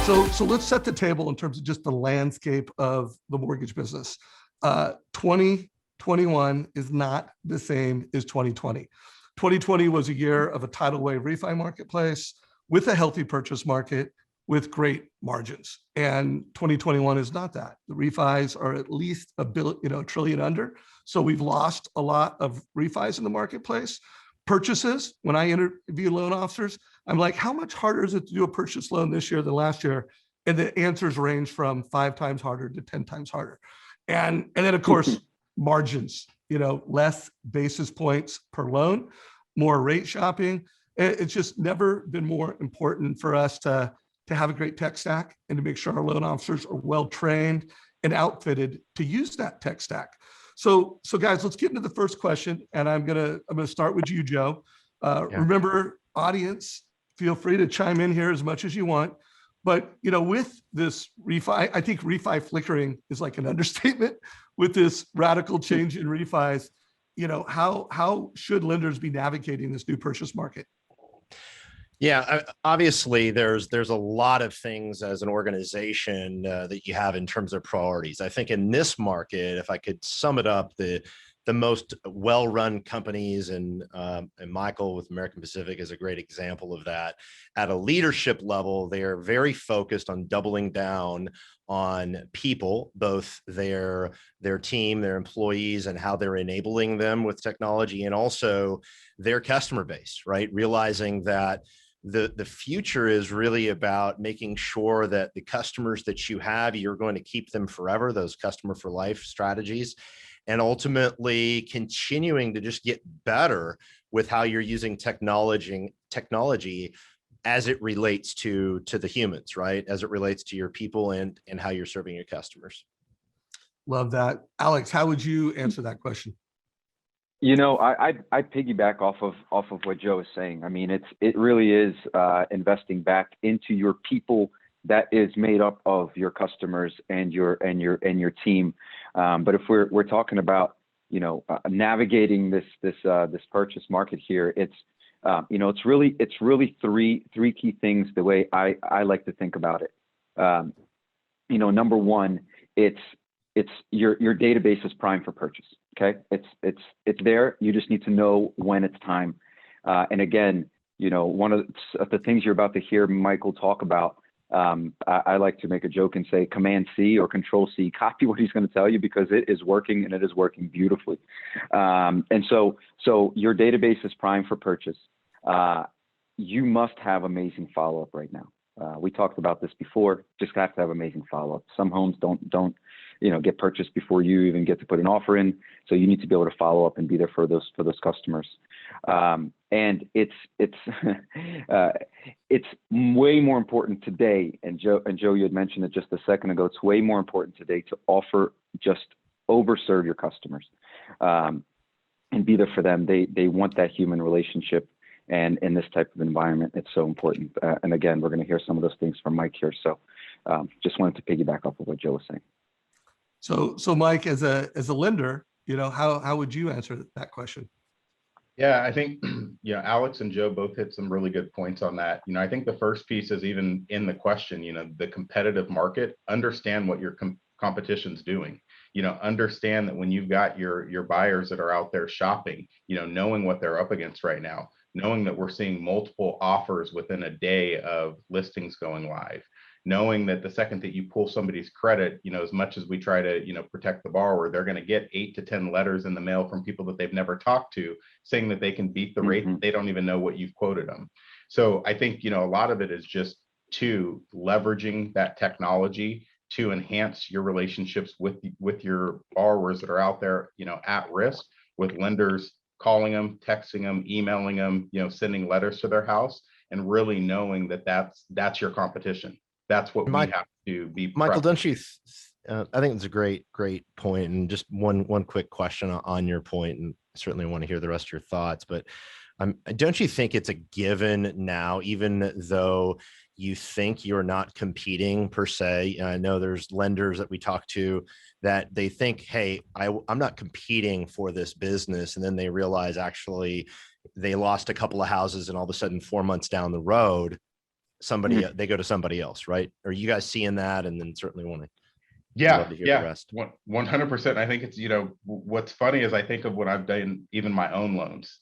So let's set the table in terms of just the landscape of the mortgage business. 2021 is not the same as 2020. 2020 was a year of a tidal wave refi marketplace with a healthy purchase market with great margins. And 2021 is not that. The refis are at least a trillion under. So we've lost a lot of refis in the marketplace. Purchases, when I interview loan officers, I'm like, how much harder is it to do a purchase loan this year than last year? And the answers range from 5 times harder to 10 times harder. And then of course, margins, less basis points per loan, more rate shopping. It's just never been more important for us to have a great tech stack and to make sure our loan officers are well trained and outfitted to use that tech stack. So guys, let's get into the first question, and I'm gonna start with you, Joe. Remember, audience, feel free to chime in here as much as you want. But with this refi, I think refi flickering is like an understatement. With this radical change in refis, how should lenders be navigating this new purchase market? Yeah, obviously there's a lot of things as an organization that you have in terms of priorities. I think in this market, if I could sum it up, the most well-run companies, and Michael with American Pacific is a great example of that. At a leadership level, they are very focused on doubling down on people, both their team, their employees, and how they're enabling them with technology, and also their customer base, right? Realizing that the future is really about making sure that the customers that you have, you're going to keep them forever, those customer for life strategies, and ultimately continuing to just get better with how you're using technology as it relates to the humans, right? As it relates to your people and how you're serving your customers. Love that. Alex, how would you answer that question? I piggyback off of what Joe is saying. I mean, it really is investing back into your people that is made up of your customers and your team. But if we're talking about navigating this purchase market here, it's really three key things the way I like to think about it. Number one, it's your database is prime for purchase. Okay, it's there. You just need to know when it's time. And again, one of the things you're about to hear Michael talk about, I like to make a joke and say Command C or Control C, copy what he's going to tell you, because it is working, and it is working beautifully. And so your database is prime for purchase. You must have amazing follow-up right now. We talked about this before. Just have to have amazing follow-up. Some homes don't get purchased before you even get to put an offer in. So you need to be able to follow up and be there for those customers. And it's way more important today. And Joe, you had mentioned it just a second ago. It's way more important today to overserve your customers, and be there for them. They want that human relationship. And in this type of environment, it's so important. And again, we're going to hear some of those things from Mike here. So just wanted to piggyback off of what Joe was saying. So Mike, as a lender, how would you answer that question? Yeah, I think, Alex and Joe both hit some really good points on that. I think the first piece is even in the question, the competitive market, understand what your competition's doing. Understand that when you've got your buyers that are out there shopping, knowing what they're up against right now, knowing that we're seeing multiple offers within a day of listings going live, knowing that the second that you pull somebody's credit, as much as we try to, protect the borrower, they're going to get 8 to 10 letters in the mail from people that they've never talked to saying that they can beat the rate. They don't even know what you've quoted them. So I think, a lot of it is just leveraging that technology to enhance your relationships with your borrowers that are out there, at risk, with lenders calling them, texting them, emailing them, sending letters to their house, and really knowing that that's your competition. That's what we have to be. Michael, don't you? I think it's a great point. And just one quick question on your point, and certainly want to hear the rest of your thoughts. But don't you think it's a given now, even though you think you're not competing per se? I know there's lenders that we talk to that they think, hey, I'm not competing for this business. And then they realize actually they lost a couple of houses, and all of a sudden 4 months down the road, they go to somebody else, right? Are you guys seeing that? And then certainly want to Yeah, love to hear the yeah, rest. 100%. I think it's, what's funny is I think of what I've done, even my own loans,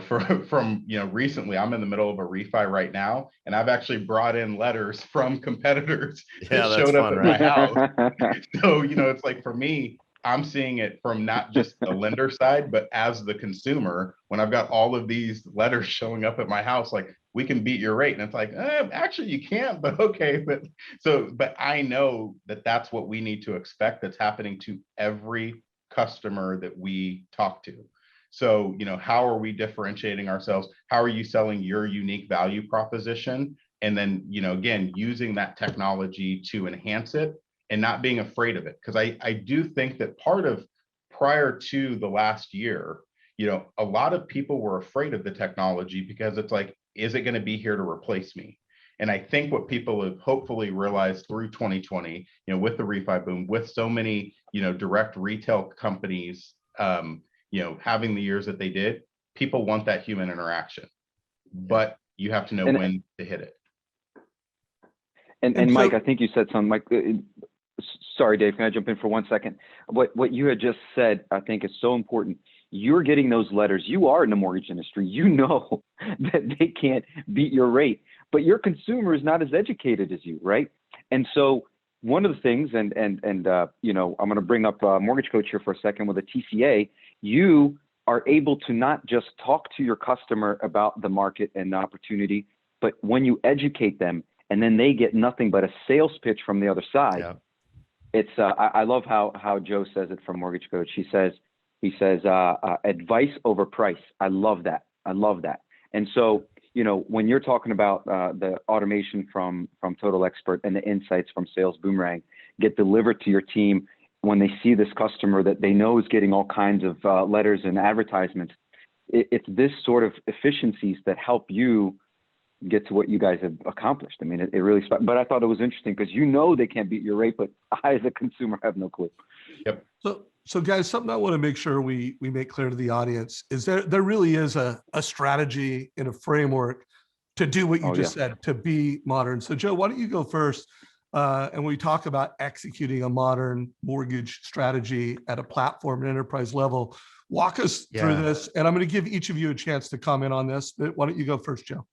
from, recently. I'm in the middle of a refi right now, and I've actually brought in letters from competitors Yeah, that that's showed up fun, at my right? house. So, it's like, for me, I'm seeing it from not just the lender side, but as the consumer, when I've got all of these letters showing up at my house, like, we can beat your rate. And it's like, actually you can't, but okay. But I know that that's what we need to expect. That's happening to every customer that we talk to. So, how are we differentiating ourselves? How are you selling your unique value proposition? And then, again, using that technology to enhance it and not being afraid of it. Because I do think that part of, prior to the last year, a lot of people were afraid of the technology because it's like, is it going to be here to replace me? And I think what people have hopefully realized through 2020, with the refi boom, with so many, direct retail companies, having the years that they did, people want that human interaction, but you have to know when to hit it. And Mike, I think you said something, Mike. Sorry, Dave, can I jump in for 1 second? What you had just said, I think, is so important. You're getting those letters. You are in the mortgage industry. You know that they can't beat your rate, but your consumer is not as educated as you, right? And so one of the things, and I'm going to bring up a mortgage coach here for a second with a TCA. You are able to not just talk to your customer about the market and the opportunity, but when you educate them, and then they get nothing but a sales pitch from the other side. Yeah. It's I love how Joe says it from Mortgage Coach. He says advice over price. I love that. And so, when you're talking about the automation from Total Expert and the insights from Sales Boomerang get delivered to your team when they see this customer that they know is getting all kinds of letters and advertisements, it's this sort of efficiencies that help you get to what you guys have accomplished. I mean, it really, but I thought it was interesting because they can't beat your rate, but I, as a consumer, have no clue. Yep. So guys, something I want to make sure we make clear to the audience is there really is a strategy and a framework to do what you just said, to be modern. So Joe, why don't you go first? And we talk about executing a modern mortgage strategy at a platform and enterprise level. Walk us through this. And I'm going to give each of you a chance to comment on this, but why don't you go first, Joe?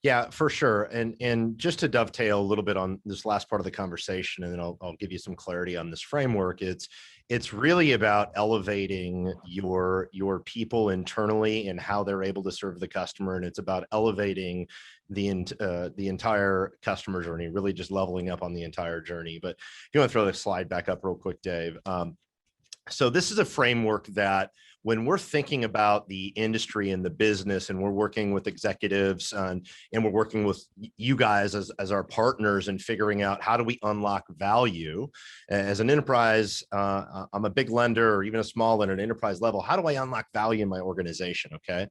Yeah, for sure. And just to dovetail a little bit on this last part of the conversation, and then I'll give you some clarity on this framework. It's really about elevating your people internally and how they're able to serve the customer. And it's about elevating the entire customer journey, really just leveling up on the entire journey. But if you want to throw the slide back up real quick, Dave. So this is a framework that when we're thinking about the industry and the business, and we're working with executives and we're working with you guys as our partners and figuring out how do we unlock value as an enterprise, I'm a big lender or even a small lender at an enterprise level. How do I unlock value in my organization? Okay.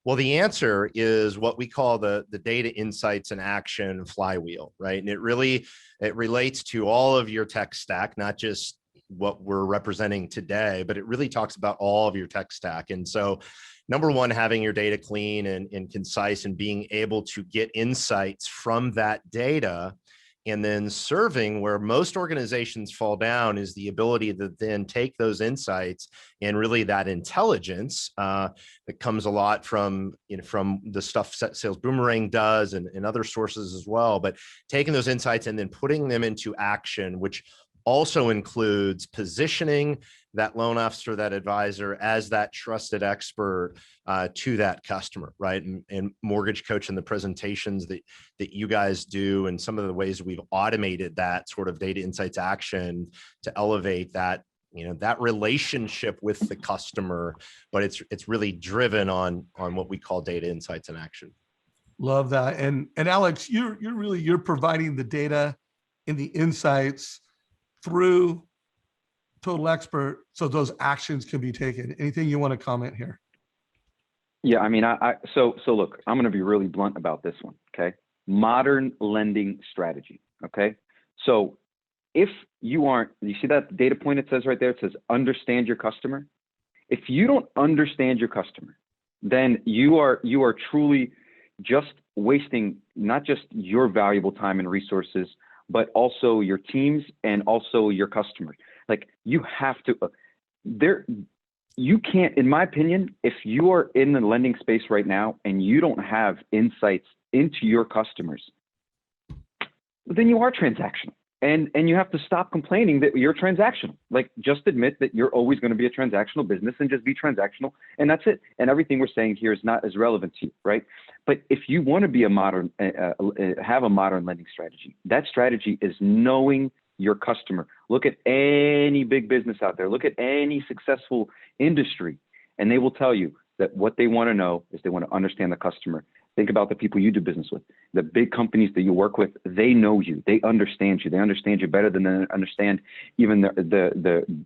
Well, the answer is what we call the data insights and action flywheel, right? And it relates to all of your tech stack, not just what we're representing today, but it really talks about all of your tech stack. And so number one, having your data clean and concise and being able to get insights from that data, and then serving where most organizations fall down is the ability to then take those insights and really that intelligence that comes a lot from the stuff Sales Boomerang does and other sources as well, but taking those insights and then putting them into action, which also includes positioning that loan officer, that advisor as that trusted expert to that customer, right? And Mortgage Coach and the presentations that you guys do and some of the ways we've automated that sort of data insights action to elevate that, that relationship with the customer, but it's really driven on what we call data insights and action. Love that. And Alex, you're providing the data and the insights through Total Expert, so those actions can be taken. Anything you want to comment here? Yeah, I mean, so look, I'm going to be really blunt about this one. Okay, modern lending strategy. Okay, so if you see that data point it says right there, it says understand your customer. If you don't understand your customer, then you are truly, just wasting not just your valuable time and resources, but also your teams and also your customers. Like, you have to, you can't, in my opinion, if you are in the lending space right now and you don't have insights into your customers, then you are transactional. And you have to stop complaining that you're transactional. Like, just admit that you're always going to be a transactional business and just be transactional. And that's it. And everything we're saying here is not as relevant to you, right? But if you want to be a modern, have a modern lending strategy, that strategy is knowing your customer. Look at any big business out there. Look at any successful industry, and they will tell you that what they want to know is they want to understand the customer. Think about the people you do business with. The big companies that you work with, they know you. They understand you. They understand you better than they understand even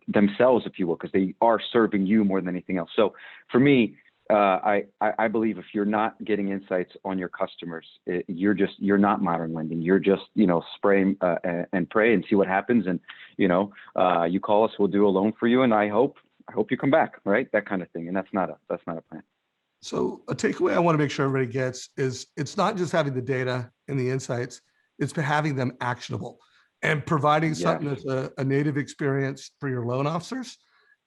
themselves, if you will, because they are serving you more than anything else. So for me, I believe if you're not getting insights on your customers, you're not modern lending. You're just, spray and pray and see what happens. And, you call us, we'll do a loan for you. And I hope you come back, right? That kind of thing. And that's not a plan. So a takeaway I want to make sure everybody gets is it's not just having the data and the insights, it's having them actionable and providing something that's a native experience for your loan officers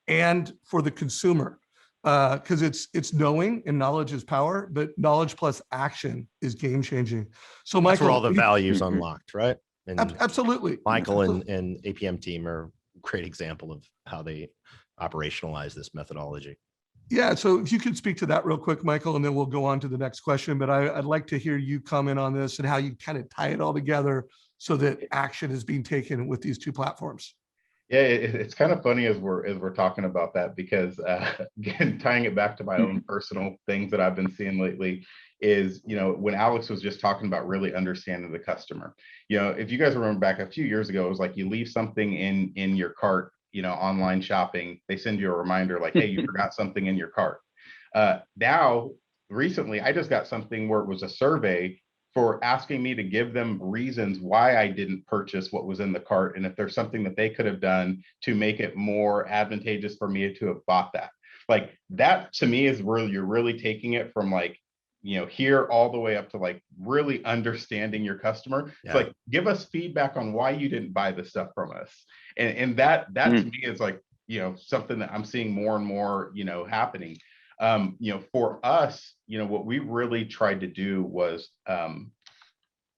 and for the consumer. Because it's knowing, and knowledge is power, but knowledge plus action is game changing. So Michael, that's where all the value's unlocked, right? And absolutely. Michael and APM team are a great example of how they operationalize this methodology. Yeah, so if you could speak to that real quick, Michael, and then we'll go on to the next question. But I'd like to hear you comment on this and how you kind of tie it all together so that action is being taken with these two platforms. Yeah, it's kind of funny as we're talking about that, because again, tying it back to my own personal things that I've been seeing lately is, when Alex was just talking about really understanding the customer. If you guys remember back a few years ago, it was like you leave something in your cart, online shopping, they send you a reminder like, hey, you forgot something in your cart. Now, recently, I just got something where it was a survey for asking me to give them reasons why I didn't purchase what was in the cart, and if there's something that they could have done to make it more advantageous for me to have bought that. Like, that to me is where you're really taking it from, like, here all the way up to like really understanding your customer. Yeah. It's like, give us feedback on why you didn't buy the stuff from us. And that to me is like, something that I'm seeing more and more, happening. For us, what we really tried to do was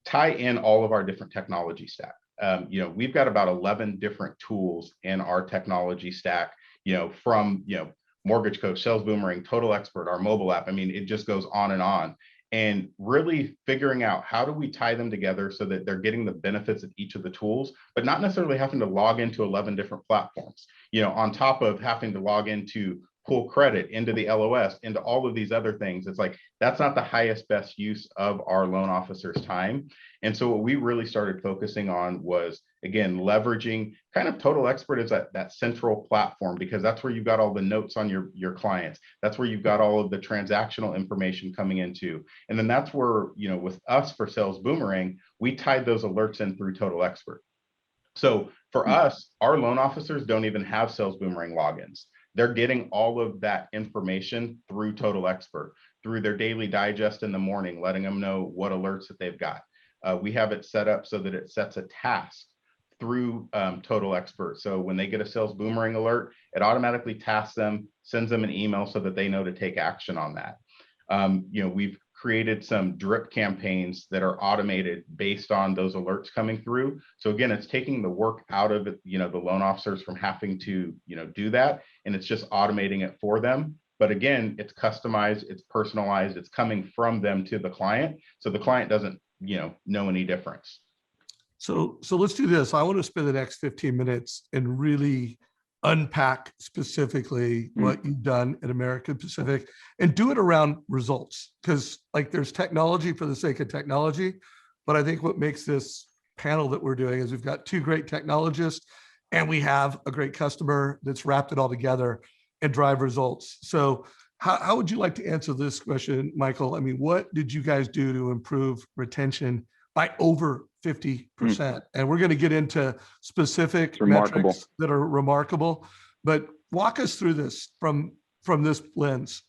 tie in all of our different technology stack. We've got about 11 different tools in our technology stack, from, Mortgage Coach, Sales Boomerang, Total Expert, our mobile app. I mean, it just goes on. And really figuring out how do we tie them together so that they're getting the benefits of each of the tools, but not necessarily having to log into 11 different platforms, on top of having to log into pull credit, into the LOS, into all of these other things. It's like, that's not the highest best use of our loan officers' time. And so what we really started focusing on was, again, leveraging kind of Total Expert as that central platform, because that's where you've got all the notes on your clients. That's where you've got all of the transactional information coming into. And then that's where, with us for Sales Boomerang, we tied those alerts in through Total Expert. So for us, our loan officers don't even have Sales Boomerang logins. They're getting all of that information through Total Expert, through their daily digest in the morning, letting them know what alerts that they've got. We have it set up so that it sets a task through Total Expert. So when they get a Sales Boomerang alert, it automatically tasks them, sends them an email so that they know to take action on that. We've created some drip campaigns that are automated based on those alerts coming through. So again, it's taking the work out of it, the loan officers from having to, do that, and it's just automating it for them. But again, it's customized, it's personalized, it's coming from them to the client. So the client doesn't, know any difference. So let's do this. I want to spend the next 15 minutes and really unpack specifically what you've done at American Pacific and do it around results. Because like, there's technology for the sake of technology, but I think what makes this panel that we're doing is we've got two great technologists and we have a great customer that's wrapped it all together and drive results. So how would you like to answer this question, Michael? I mean, what did you guys do to improve retention by over 50%? And we're going to get into specific metrics that are remarkable, but walk us through this from this lens.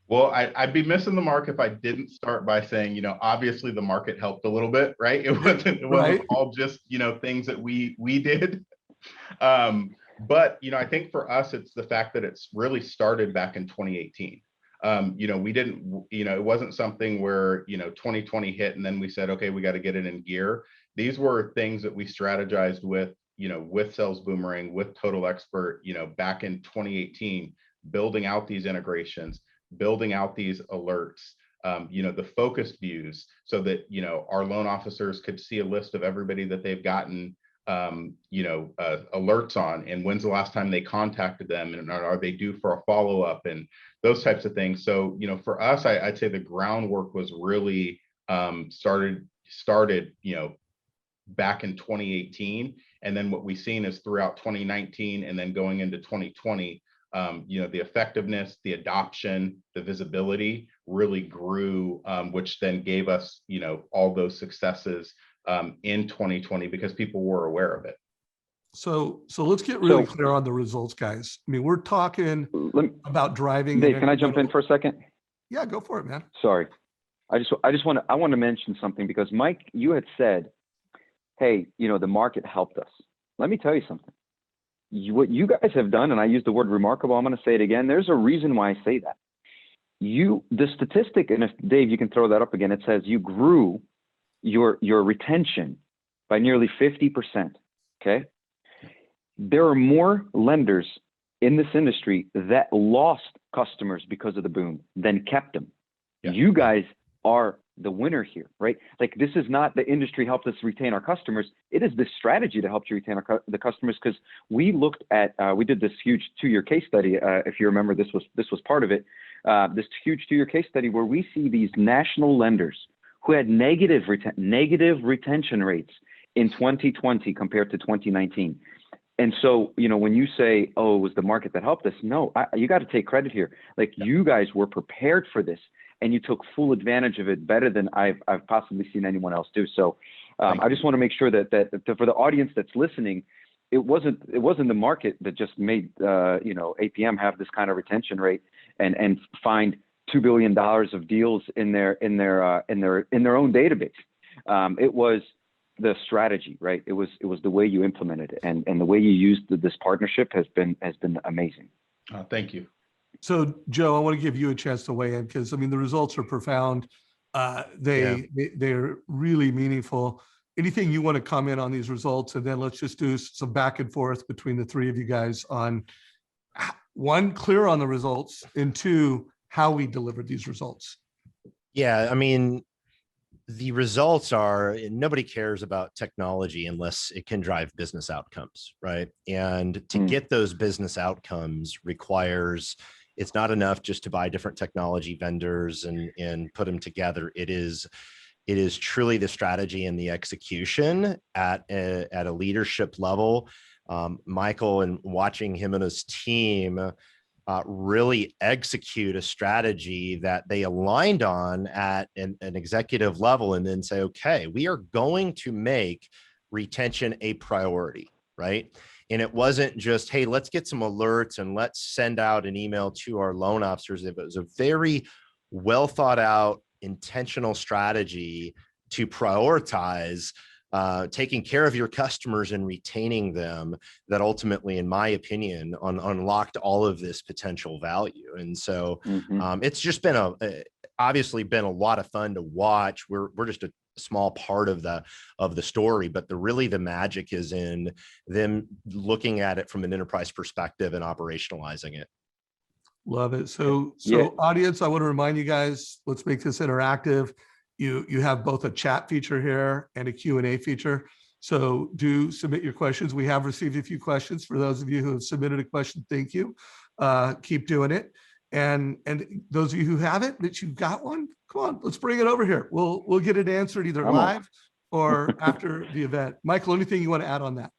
Well, I'd be missing the mark if I didn't start by saying, obviously the market helped a little bit, right? It wasn't Right. all just, things that we did. But I think for us, it's the fact that it's really started back in 2018. We didn't, it wasn't something where 2020 hit and then we said, okay, we got to get it in gear. These were things that we strategized with Sales Boomerang, with Total Expert, back in 2018, building out these integrations, building out these alerts, the focused views, so that our loan officers could see a list of everybody that they've gotten alerts on, and when's the last time they contacted them, and are they due for a follow-up, and those types of things. So for us, I'd say the groundwork was really started back in 2018, and then what we've seen is throughout 2019 and then going into 2020, the effectiveness, the adoption, the visibility really grew, which then gave us all those successes in 2020 because people were aware of it. So let's get really clear on the results, guys. I mean, we're talking about driving. Dave, can I jump in for a second? Yeah, go for it, man. Sorry. I want to mention something, because Mike, you had said, hey, the market helped us. Let me tell you something. What you guys have done, and I use the word remarkable, I'm going to say it again. There's a reason why I say that. The statistic, and if Dave, you can throw that up again, it says you grew your retention by nearly 50%. Okay. There are more lenders in this industry that lost customers because of the boom than kept them. Yeah. You guys are the winner here, right? Like, this is not the industry helped us retain our customers. It is this strategy to help you retain the customers, because we looked at, we did this huge 2-year case study. If you remember, this was part of it. This huge 2-year case study where we see these national lenders who had negative retention rates in 2020 compared to 2019. And so, when you say, oh, it was the market that helped us, no, you got to take credit here. Like, you guys were prepared for this, and you took full advantage of it better than I've possibly seen anyone else do. So I just want to make sure that for the audience that's listening, it wasn't the market that just made APM have this kind of retention rate and find $2 billion of deals in their own database. It was the strategy, right? It was the way you implemented it, and the way you used this partnership has been amazing. Thank you. So Joe, I want to give you a chance to weigh in, because I mean, the results are profound. They're really meaningful. Anything you want to comment on these results, and then let's just do some back and forth between the three of you guys on, one, clear on the results, and two, how we delivered these results. Yeah, I mean, the results are, nobody cares about technology unless it can drive business outcomes, right? And to get those business outcomes requires, it's not enough just to buy different technology vendors and put them together. It is truly the strategy and the execution at a leadership level. Michael, and watching him and his team really execute a strategy that they aligned on at an executive level, and then say, okay, we are going to make retention a priority, right? And it wasn't just, hey, let's get some alerts and let's send out an email to our loan officers. It was a very well thought out, intentional strategy to prioritize taking care of your customers and retaining them, that ultimately, in my opinion, unlocked all of this potential value. And so it's just been obviously been a lot of fun to watch. We're just a small part of the story, but the magic is in them looking at it from an enterprise perspective and operationalizing it. Love it. So audience, I want to remind you guys, let's make this interactive. You have both a chat feature here and a Q&A feature. So do submit your questions. We have received a few questions. For those of you who have submitted a question, thank you. Keep doing it. And those of you who haven't, that you've got one, come on, let's bring it over here. We'll get it answered either live or after the event. Michael, anything you want to add on that?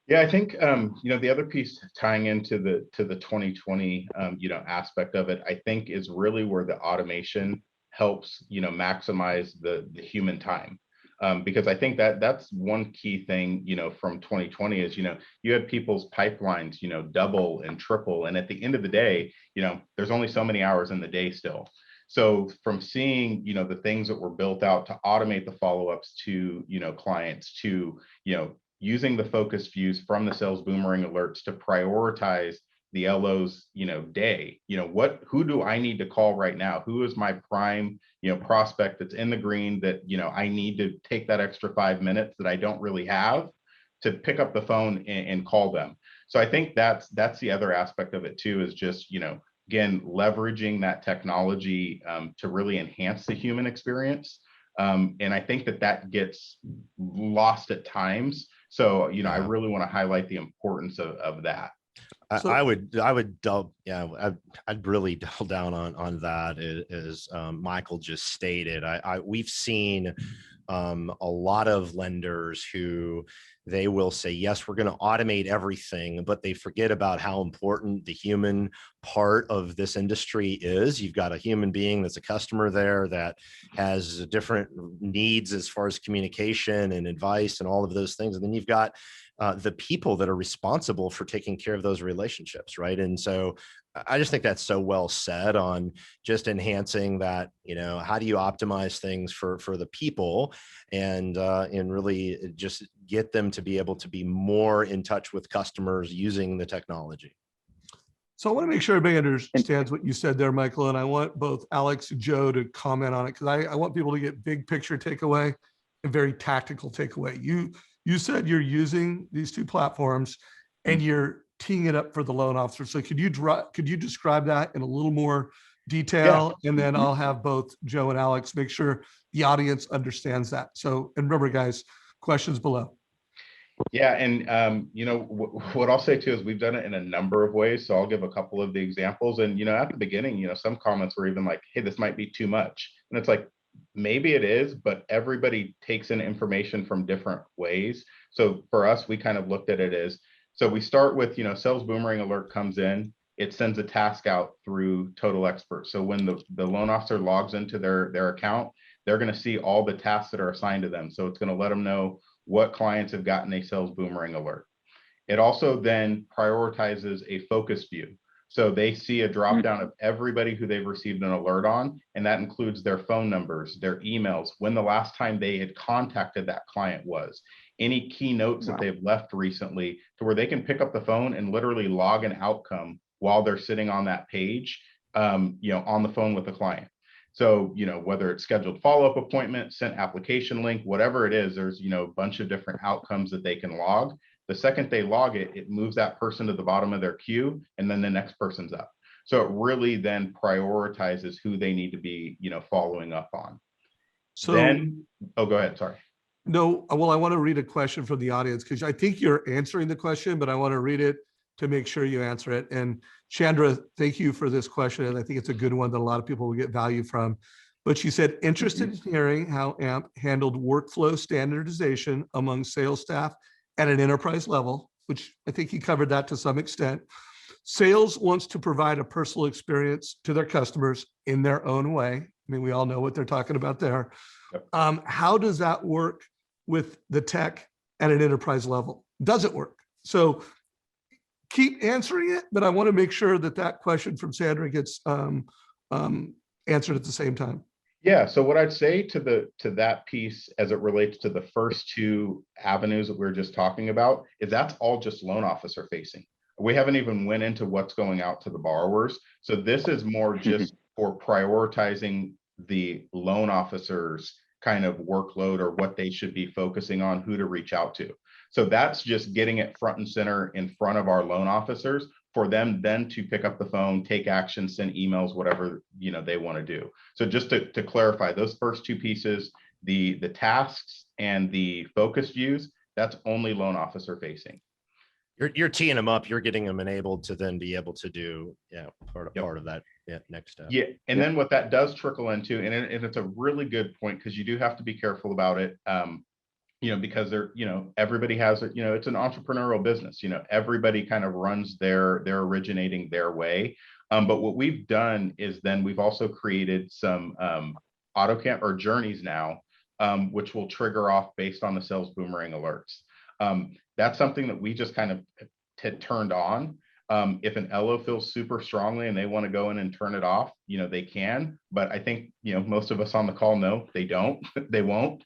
Yeah, I think the other piece tying into the 2020 aspect of it, I think, is really where the automation helps maximize the human time. Because I think that that's one key thing, from 2020 is, you had people's pipelines, double and triple. And at the end of the day, there's only so many hours in the day still. So from seeing, the things that were built out to automate the follow-ups to, clients, to, using the focus views from the sales boomerang alerts to prioritize the LO's, day, who do I need to call right now? Who is my prime, prospect that's in the green that, I need to take that extra 5 minutes that I don't really have to pick up the phone and call them. So I think that's the other aspect of it too, is just, again, leveraging that technology to really enhance the human experience. And I think that gets lost at times. So, I really want to highlight the importance of that. I would I'd really double down on that, as Michael just stated. We've seen a lot of lenders who they will say, yes, we're going to automate everything, but they forget about how important the human part of this industry is. You've got a human being that's a customer there that has different needs as far as communication and advice and all of those things. And then you've got the people that are responsible for taking care of those relationships, right? And so I just think that's so well said on just enhancing that, how do you optimize things for the people and really just get them to be able to be more in touch with customers using the technology. So I want to make sure everybody understands what you said there, Michael, and I want both Alex and Joe to comment on it, because I want people to get big picture takeaway and very tactical takeaway. You said you're using these two platforms and you're teeing it up for the loan officer. So could you describe that in a little more detail? Yeah. And then I'll have both Joe and Alex make sure the audience understands that. So, and remember guys, questions below. Yeah. And, what I'll say too is we've done it in a number of ways. So I'll give a couple of the examples. And, at the beginning, some comments were even like, hey, this might be too much. And it's like, maybe it is, but everybody takes in information from different ways. So for us, we kind of looked at it as, so we start with, sales boomerang alert comes in, it sends a task out through Total Expert. So when the loan officer logs into their account, they're going to see all the tasks that are assigned to them. So it's going to let them know what clients have gotten a sales boomerang alert. It also then prioritizes a focus view. So they see a drop down of everybody who they've received an alert on, and that includes their phone numbers, their emails, when the last time they had contacted that client was, any key notes that they've left recently, to where they can pick up the phone and literally log an outcome while they're sitting on that page, on the phone with the client. So, whether it's scheduled follow-up appointment, sent application link, whatever it is, there's, a bunch of different outcomes that they can log. The second they log it, it moves that person to the bottom of their queue, and then the next person's up. So it really then prioritizes who they need to be, following up on. So then, go ahead. Sorry. No, well, I want to read a question from the audience because I think you're answering the question, but I want to read it to make sure you answer it. And Chandra, thank you for this question. And I think it's a good one that a lot of people will get value from. But she said, interested in hearing how AMP handled workflow standardization among sales staff at an enterprise level, which I think he covered that to some extent. Sales wants to provide a personal experience to their customers in their own way. I mean, we all know what they're talking about there. How does that work with the tech at an enterprise level? Does it work? So keep answering it, but I want to make sure that question from Sandra gets answered at the same time. Yeah. So what I'd say to that piece as it relates to the first two avenues that we were just talking about is that's all just loan officer facing. We haven't even went into what's going out to the borrowers. So this is more just for prioritizing the loan officers kind of workload or what they should be focusing on, who to reach out to. So that's just getting it front and center in front of our loan officers for them then to pick up the phone, take action, send emails, whatever they want to do. So just to clarify, those first two pieces, the tasks and the focus views, that's only loan officer facing. You're teeing them up. You're getting them enabled to then be able to do part of that next step. Yeah, and then what that does trickle into, and it's a really good point because you do have to be careful about it. Because they're, everybody has it, it's an entrepreneurial business, everybody kind of runs they're originating their way. But what we've done is then we've also created some AutoCamp or journeys now which will trigger off based on the sales boomerang alerts. That's something that we just kind of turned on. If an LO feels super strongly and they want to go in and turn it off, they can. But I think, most of us on the call know they don't, they won't,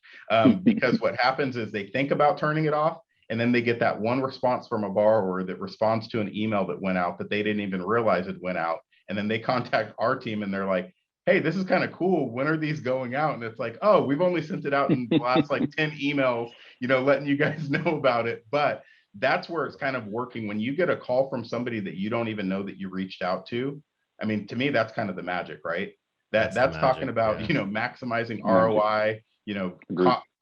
because what happens is they think about turning it off, and then they get that one response from a borrower that responds to an email that went out that they didn't even realize it went out. And then they contact our team and they're like, hey, this is kind of cool. When are these going out? And it's like, oh, we've only sent it out in the last 10 emails, letting you guys know about it. But that's where it's kind of working. When you get a call from somebody that you don't even know that you reached out to, I mean, to me, that's kind of the magic, right? That's magic, talking about, yeah. Maximizing ROI,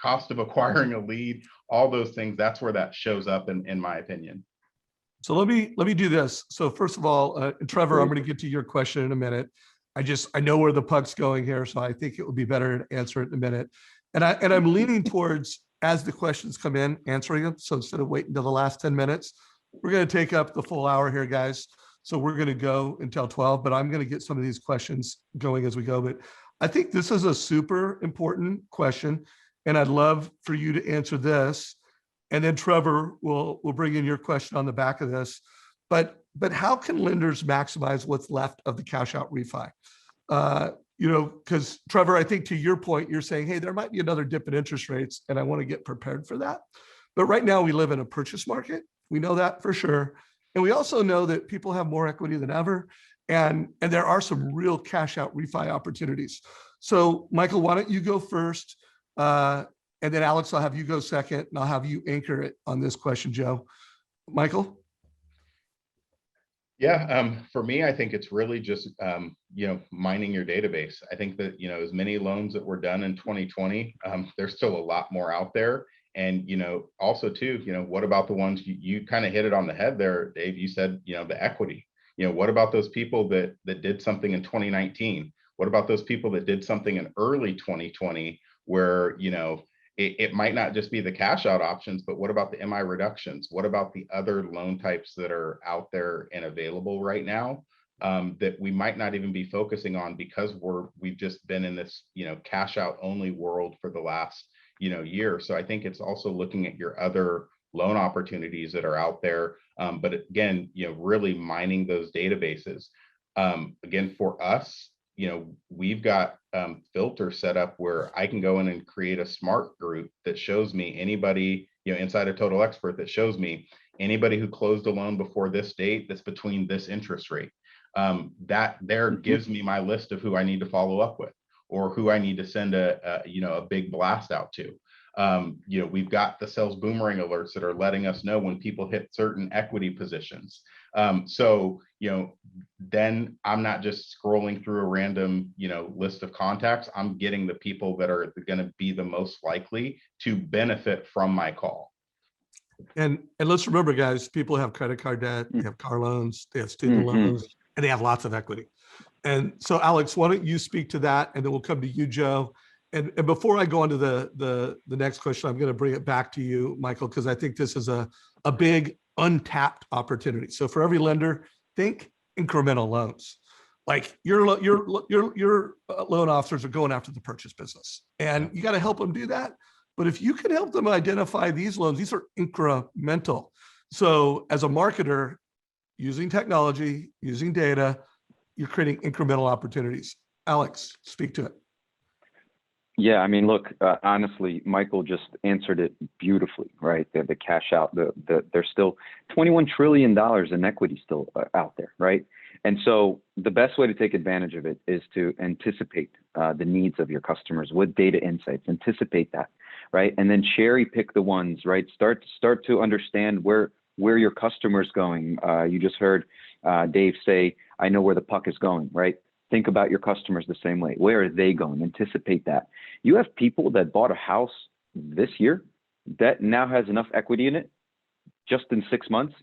cost of acquiring a lead, all those things. That's where that shows up in my opinion. So let me do this. So first of all, Trevor, I'm going to get to your question in a minute. I know where the puck's going here, so I think it would be better to answer it in a minute. And I'm leaning towards, as the questions come in, answering them. So instead of waiting until the last 10 minutes, we're going to take up the full hour here, guys. So we're going to go until 12, but I'm going to get some of these questions going as we go. But I think this is a super important question, and I'd love for you to answer this. And then Trevor will bring in your question on the back of this. But how can lenders maximize what's left of the cash out refi? Because Trevor, I think to your point, you're saying, hey, there might be another dip in interest rates, and I want to get prepared for that. But right now we live in a purchase market. We know that for sure. And we also know that people have more equity than ever. And there are some real cash out refi opportunities. So Michael, why don't you go first? And then Alex, I'll have you go second, and I'll have you anchor it on this question, Joe. Michael? Yeah, for me, I think it's really just, mining your database. I think that, as many loans that were done in 2020, there's still a lot more out there. And, also too, what about the ones you kind of hit it on the head there, Dave? You said, the equity. What about those people that did something in 2019? What about those people that did something in early 2020 where, it might not just be the cash out options, but what about the MI reductions? What about the other loan types that are out there and available right now that we might not even be focusing on because we've just been in this, cash out only world for the last, year. So I think it's also looking at your other loan opportunities that are out there. But again, really mining those databases. Again, for us, we've got filters set up where I can go in and create a smart group that shows me anybody, inside a Total Expert, that shows me anybody who closed a loan before this date that's between this interest rate. That there gives me my list of who I need to follow up with, or who I need to send a big blast out to. We've got the sales boomerang alerts that are letting us know when people hit certain equity positions. So then I'm not just scrolling through a random, list of contacts. I'm getting the people that are going to be the most likely to benefit from my call. And let's remember, guys, people have credit card debt, they have car loans, they have student loans, and they have lots of equity. And so, Alex, why don't you speak to that, and then we'll come to you, Joe. And before I go on to the next question, I'm going to bring it back to you, Michael, because I think this is a big untapped opportunity. So for every lender, think incremental loans. Like your loan officers are going after the purchase business, and you got to help them do that. But if you can help them identify these loans, these are incremental. So as a marketer, using technology, using data, you're creating incremental opportunities. Alex, speak to it. Yeah, I mean, look, honestly, Michael just answered it beautifully, right? The cash out, there's still $21 trillion in equity still out there, right? And so the best way to take advantage of it is to anticipate the needs of your customers with data insights, anticipate that, right? And then cherry pick the ones, right? Start to understand where your customer's going. You just heard Dave say, I know where the puck is going, right? Think about your customers the same way. Where are they going? Anticipate that. You have people that bought a house this year that now has enough equity in it just in 6 months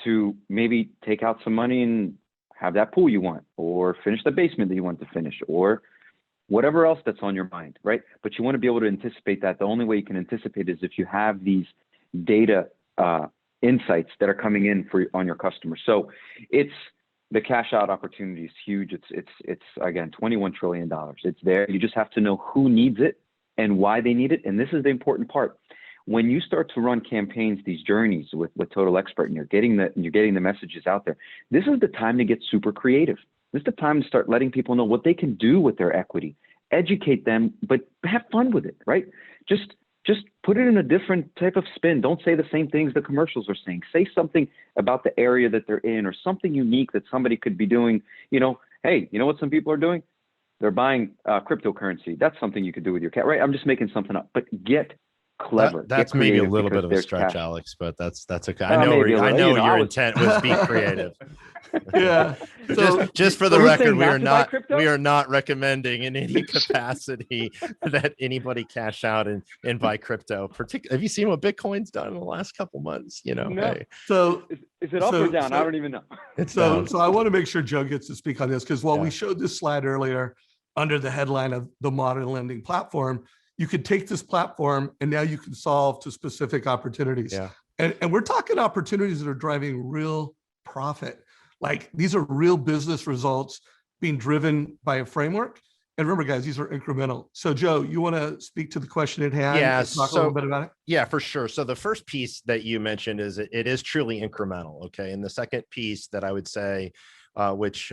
to maybe take out some money and have that pool you want, or finish the basement that you want to finish, or whatever else that's on your mind, right? But you want to be able to anticipate that. The only way you can anticipate is if you have these data insights that are coming in on your customers. So the cash out opportunity is huge. It's again, $21 trillion. It's there. You just have to know who needs it and why they need it. And this is the important part. When you start to run campaigns, these journeys with Total Expert, and you're getting the messages out there, this is the time to get super creative. This is the time to start letting people know what they can do with their equity, educate them, but have fun with it, right? Just put it in a different type of spin. Don't say the same things the commercials are saying. Say something about the area that they're in, or something unique that somebody could be doing. You know, hey, you know what some people are doing? They're buying cryptocurrency. That's something you could do with your cat, right? I'm just making something up, but get clever. That's get maybe a creative, little because bit of a there's stretch, cash. Alex, but that's okay. Maybe a I little, know you know, your intent was be creative. Yeah. So Just for the Are we record, saying not to buy crypto? we are not recommending in any capacity that anybody cash out and buy crypto. Have you seen what Bitcoin's done in the last couple months? You know, No. hey, so Is it up or down? I don't even know. it's So, down. so I want to make sure Joe gets to speak on this, because while we Yeah. showed this slide earlier under the headline of the modern lending platform, you could take this platform and now you can solve to specific opportunities. Yeah. And we're talking opportunities that are driving real profit. Like, these are real business results being driven by a framework. And remember, guys, these are incremental. So Joe, you want to speak to the question at hand? Yeah, and talk a little bit about it? Yeah, for sure. So the first piece that you mentioned is it is truly incremental. Okay. And the second piece that I would say, which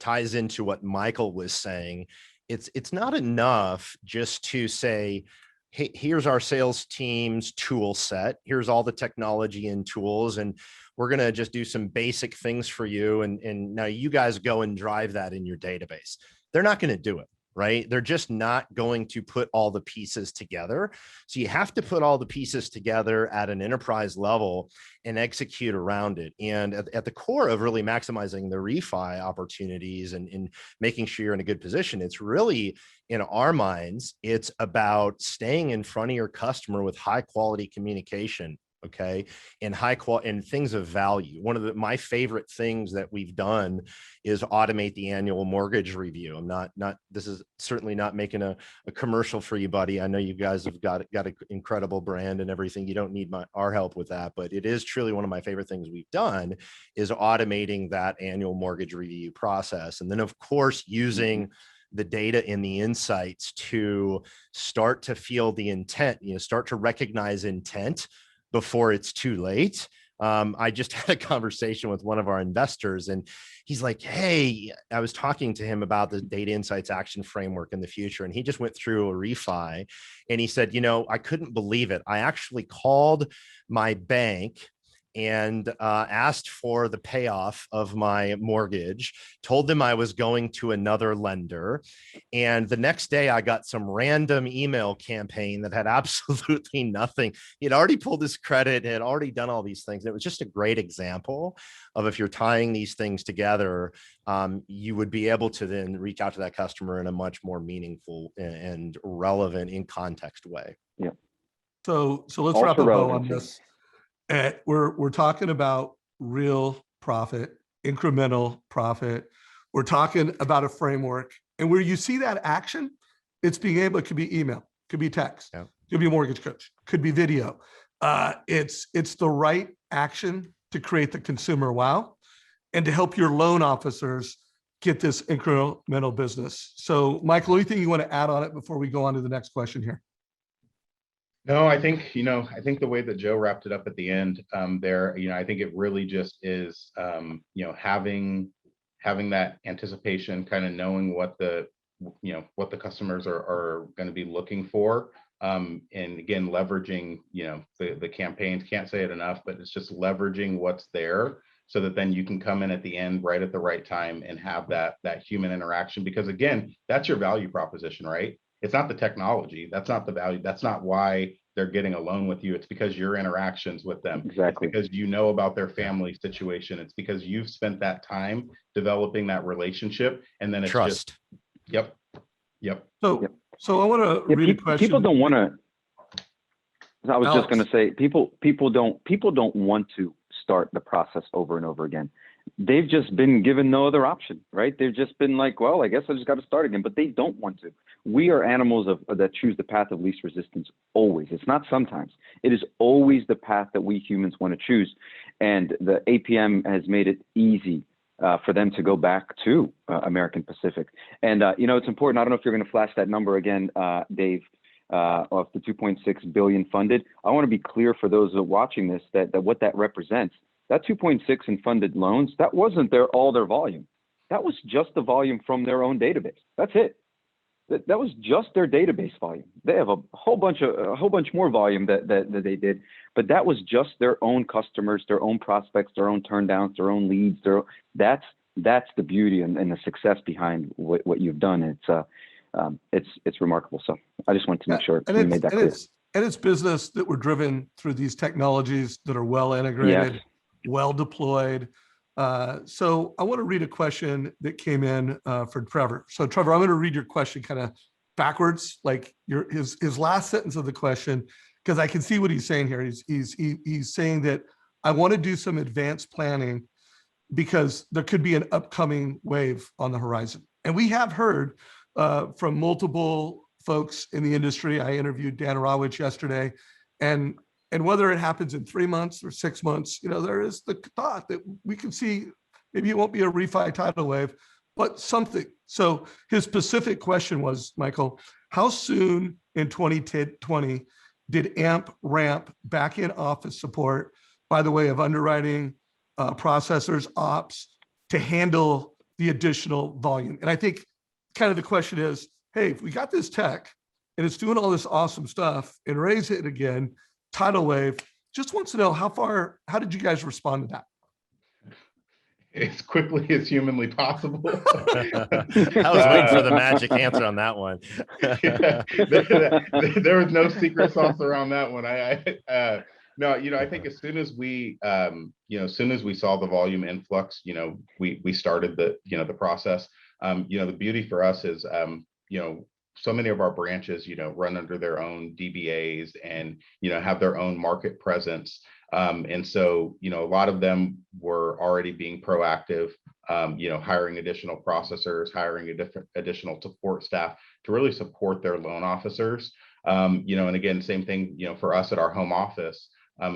ties into what Michael was saying, it's not enough just to say, hey, here's our sales team's tool set. Here's all the technology and tools, and we're going to just do some basic things for you. And now you guys go and drive that in your database. They're not going to do it, right? They're just not going to put all the pieces together. So you have to put all the pieces together at an enterprise level and execute around it. And at the core of really maximizing the refi opportunities and making sure you're in a good position, it's really, in our minds, it's about staying in front of your customer with high quality communication. Okay. And high quality and things of value. One of my favorite things that we've done is automate the annual mortgage review. This is certainly not making a commercial for you, buddy. I know you guys have got an incredible brand and everything. You don't need our help with that, but it is truly one of my favorite things we've done is automating that annual mortgage review process. And then of course, using the data and the insights to start to feel the intent, start to recognize intent before it's too late. I just had a conversation with one of our investors, and he's like, hey, I was talking to him about the data insights action framework in the future. And he just went through a refi and he said, I couldn't believe it. I actually called my bank and asked for the payoff of my mortgage, told them I was going to another lender. And the next day I got some random email campaign that had absolutely nothing. He had already pulled his credit, had already done all these things. It was just a great example of, if you're tying these things together, you would be able to then reach out to that customer in a much more meaningful and relevant, in context way. Yeah. So let's Also wrap a bow on relevancy. this. We're talking about real profit, incremental profit. We're talking about a framework, and where you see that action, it could be email, could be text, could be a mortgage coach, could be video. It's the right action to create the consumer wow and to help your loan officers get this incremental business. So Michael, anything you want to add on it before we go on to the next question here? No, I think the way that Joe wrapped it up at the end there, I think it really just is, having that anticipation, kind of knowing what the customers are going to be looking for. And again, leveraging, the campaigns, can't say it enough, but it's just leveraging what's there so that then you can come in at the end, right at the right time, and have that human interaction. Because again, that's your value proposition, right? It's not the technology. That's not the value. That's not why they're getting a loan with you. It's because your interactions with them. Exactly. It's because you know about their family situation. It's because you've spent that time developing that relationship, and then it's trust. Yep. So I want to read a question. People don't want to. I was Alex. just going to say, people don't want to start the process over and over again. They've just been given no other option, right? They've just been like, well, I guess I just got to start again, but they don't want to. We are animals that choose the path of least resistance always. It's not sometimes. It is always the path that we humans want to choose. And the APM has made it easy for them to go back to American Pacific. And, it's important. I don't know if you're going to flash that number again, Dave. of the 2.6 billion funded. I want to be clear for those that are watching this that what that represents. That 2.6 in funded loans, that wasn't all their volume. That was just the volume from their own database. That's it. That was just their database volume. They have a whole bunch more volume that they did, but that was just their own customers, their own prospects, their own turndowns, their own leads. That's the beauty and the success behind what you've done. It's remarkable. So I just wanted to make sure we made that clear. It's business that were driven through these technologies that are well integrated, well deployed. So I want to read a question that came in for Trevor. So Trevor, I'm going to read your question kind of backwards, like his last sentence of the question, because I can see what he's saying here. He's saying that I want to do some advanced planning because there could be an upcoming wave on the horizon. And we have heard from multiple folks in the industry. I interviewed Dan Rawich yesterday, and whether it happens in 3 months or 6 months, there is the thought that we can see maybe it won't be a refi tidal wave, but something. So his specific question was, Michael, how soon in 2020 did AMP ramp back in office support by the way of underwriting, processors, ops to handle the additional volume? And I think kind of the question is, hey, if we got this tech and it's doing all this awesome stuff and raise it again, tidal wave, just wants to know how did you guys respond to that? As quickly as humanly possible. I was waiting for the magic answer on that one. There was no secret sauce around that one. No, I think as soon as we, as soon as we saw the volume influx, we started the process. The beauty for us is, so many of our branches, run under their own DBAs and, have their own market presence. And so, a lot of them were already being proactive, hiring additional processors, hiring additional support staff to really support their loan officers. And again, same thing, for us at our home office.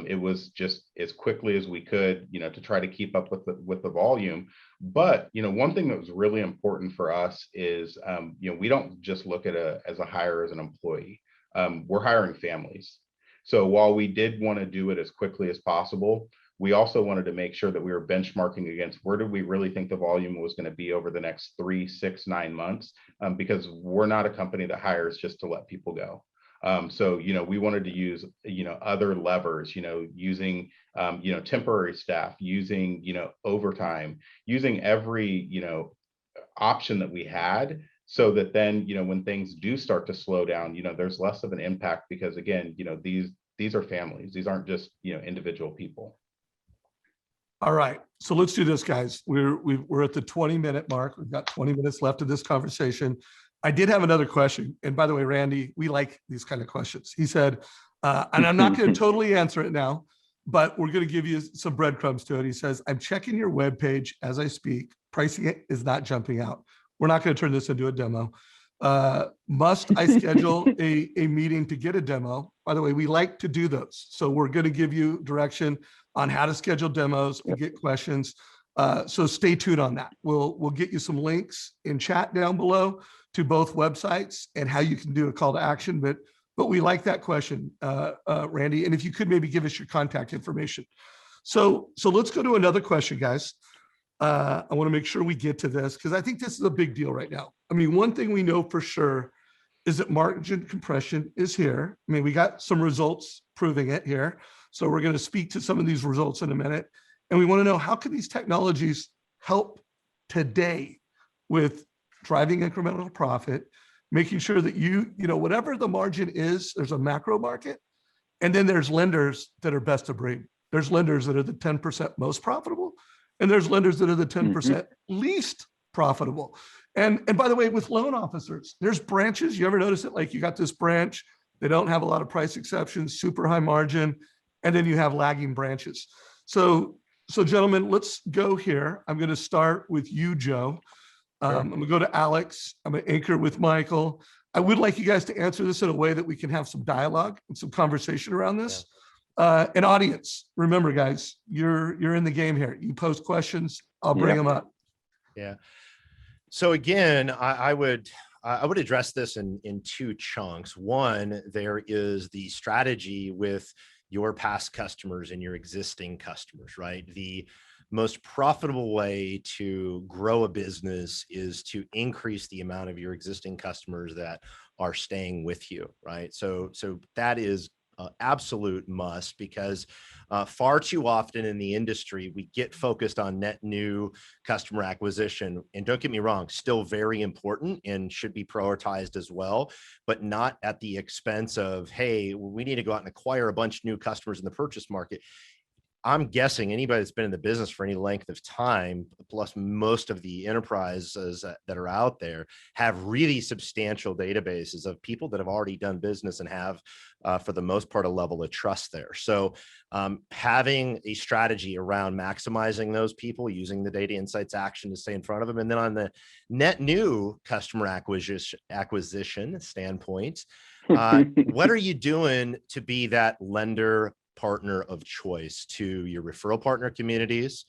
It was just as quickly as we could, to try to keep up with the volume. But, one thing that was really important for us is, we don't just look at as a hire as an employee. We're hiring families. So while we did want to do it as quickly as possible, we also wanted to make sure that we were benchmarking against where did we really think the volume was going to be over the next 3, 6, 9 months, because we're not a company that hires just to let people go. So, we wanted to use, other levers, using, temporary staff, using, overtime, using every, option that we had, so that then, when things do start to slow down, there's less of an impact because, again, these are families. These aren't just, individual people. All right. So let's do this, guys. We're at the 20-minute mark. We've got 20 minutes left of this conversation. I did have another question. And by the way, Randy, we like these kind of questions. He said, and I'm not going to totally answer it now, but we're going to give you some breadcrumbs to it. He says, I'm checking your webpage as I speak. Pricing is not jumping out. We're not going to turn this into a demo. Must I schedule a meeting to get a demo? By the way, we like to do those. So we're going to give you direction on how to schedule demos and get questions. So stay tuned on that. We'll get you some links in chat down below to both websites and how you can do a call to action. But we like that question, Randy. And if you could maybe give us your contact information. So let's go to another question, guys. I want to make sure we get to this because I think this is a big deal right now. I mean, one thing we know for sure is that margin compression is here. I mean, we got some results proving it here. So we're going to speak to some of these results in a minute. And we want to know, how can these technologies help today with driving incremental profit, making sure that whatever the margin is, there's a macro market. And then there's lenders that are best of breed. There's lenders that are the 10% most profitable. And there's lenders that are the 10% least profitable. And by the way, with loan officers, there's branches. You ever notice it? Like you got this branch, they don't have a lot of price exceptions, super high margin, and then you have lagging branches. So gentlemen, let's go here. I'm going to start with you, Joe. I'm going to go to Alex. I'm going to anchor with Michael. I would like you guys to answer this in a way that we can have some dialogue and some conversation around this. An audience, remember, guys, you're in the game here. You post questions, I'll bring them up. Yeah. So again, I would I would address this in two chunks. One, there is the strategy with your past customers and your existing customers, right? The most profitable way to grow a business is to increase the amount of your existing customers that are staying with you, right? So that is absolute must, because far too often in the industry, we get focused on net new customer acquisition. And don't get me wrong, still very important and should be prioritized as well, but not at the expense of, hey, we need to go out and acquire a bunch of new customers in the purchase market. I'm guessing anybody that's been in the business for any length of time, plus most of the enterprises that are out there, have really substantial databases of people that have already done business and have, for the most part, a level of trust there. So having a strategy around maximizing those people, using the data insights action to stay in front of them. And then on the net new customer acquisition standpoint, what are you doing to be that lender partner of choice to your referral partner communities,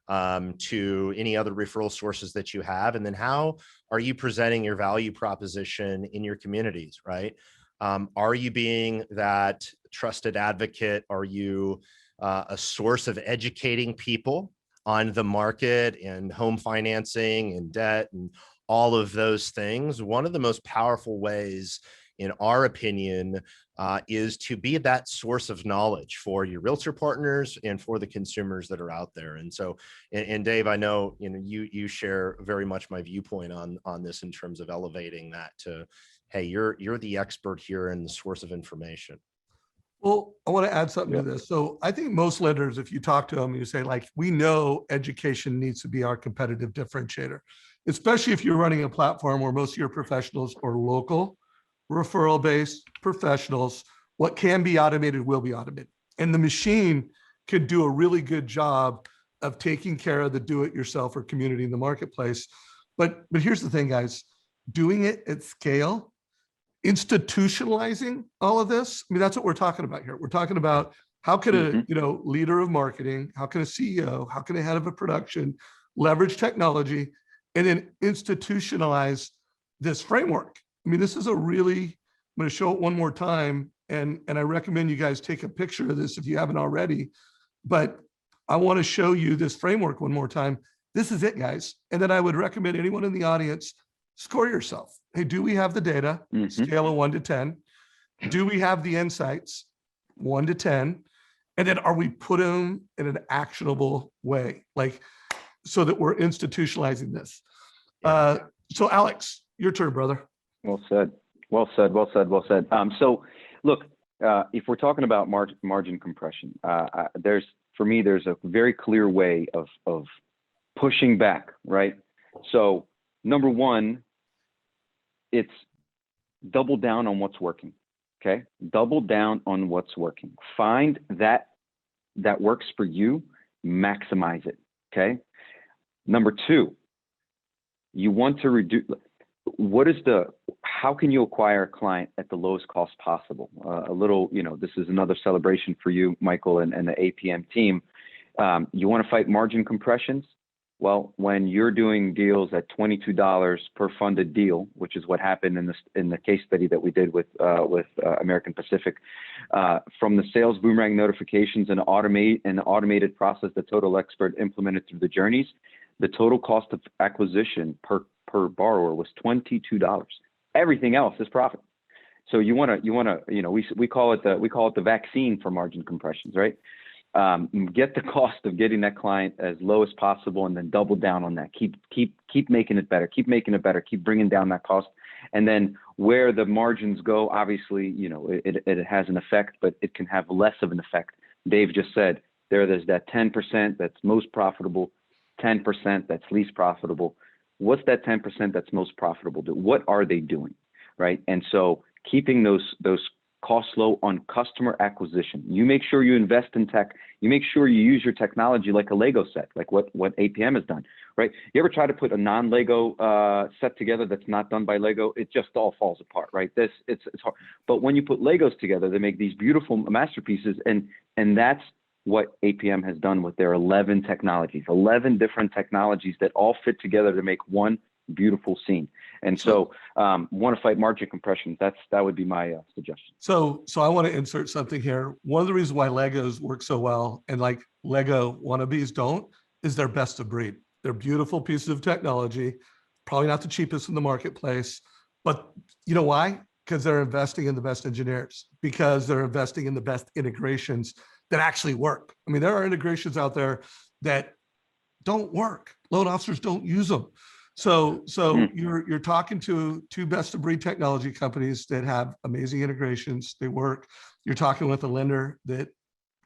to any other referral sources that you have? And then how are you presenting your value proposition in your communities, right? Are you being that trusted advocate? Are you a source of educating people on the market and home financing and debt and all of those things? One of the most powerful ways, in our opinion, is to be that source of knowledge for your realtor partners and for the consumers that are out there. And so, and Dave, I know, you share very much my viewpoint on this in terms of elevating that to, hey, you're the expert here and the source of information. Well, I want to add something to this. So I think most lenders, if you talk to them, you say, like, we know education needs to be our competitive differentiator, especially if you're running a platform where most of your professionals are local, referral-based professionals. What can be automated will be automated. And the machine could do a really good job of taking care of the do-it-yourself or community in the marketplace. But here's the thing, guys, doing it at scale, institutionalizing all of this, I mean, that's what we're talking about here. We're talking about how can a leader of marketing, how can a CEO, how can a head of a production leverage technology and then institutionalize this framework. I mean, this is a really, I'm going to show it one more time, and I recommend you guys take a picture of this if you haven't already, but I want to show you this framework one more time. This is it, guys. And then I would recommend anyone in the audience, score yourself. Hey, do we have the data? Scale of 1 to 10. Do we have the insights? 1 to 10. And then are we putting them in an actionable way? Like, so that we're institutionalizing this. So Alex, your turn, brother. Well said. Well said. Well said. Well said. So look, if we're talking about margin compression, for me, there's a very clear way of pushing back, right? So number one, it's double down on what's working. Okay. Double down on what's working. Find that works for you, maximize it. Okay. Number two, you want to reduce, how can you acquire a client at the lowest cost possible? A little, this is another celebration for you, Michael, and the APM team. You want to fight margin compressions? Well, when you're doing deals at $22 per funded deal, which is what happened in the case study that we did with American Pacific, from the sales Boomerang notifications and an automated process that Total Expert implemented through the journeys, the total cost of acquisition per borrower was $22. Everything else is profit. So we call it the vaccine for margin compressions, right? Get the cost of getting that client as low as possible, and then double down on that. Keep making it better. Keep making it better. Keep bringing down that cost. And then where the margins go, obviously, it has an effect, but it can have less of an effect. Dave just said there's that 10% that's most profitable, 10% that's least profitable. What's that 10% that's most profitable do? What are they doing, right? And so keeping those costs low on customer acquisition. You make sure you invest in tech. You make sure you use your technology like a Lego set, like what APM has done, right? You ever try to put a non-Lego set together that's not done by Lego? It just all falls apart, right? It's hard. But when you put Legos together, they make these beautiful masterpieces, and that's what APM has done with their 11 technologies, 11 different technologies that all fit together to make one beautiful scene. And so want to fight margin compression. That would be my suggestion. So I want to insert something here. One of the reasons why Legos work so well and like Lego wannabes don't is they're best of breed. They're beautiful pieces of technology, probably not the cheapest in the marketplace, but you know why? Because they're investing in the best engineers, because they're investing in the best integrations that actually work. I mean, there are integrations out there that don't work. Loan officers don't use them. So you're talking to two best of breed technology companies that have amazing integrations. They work. You're talking with a lender that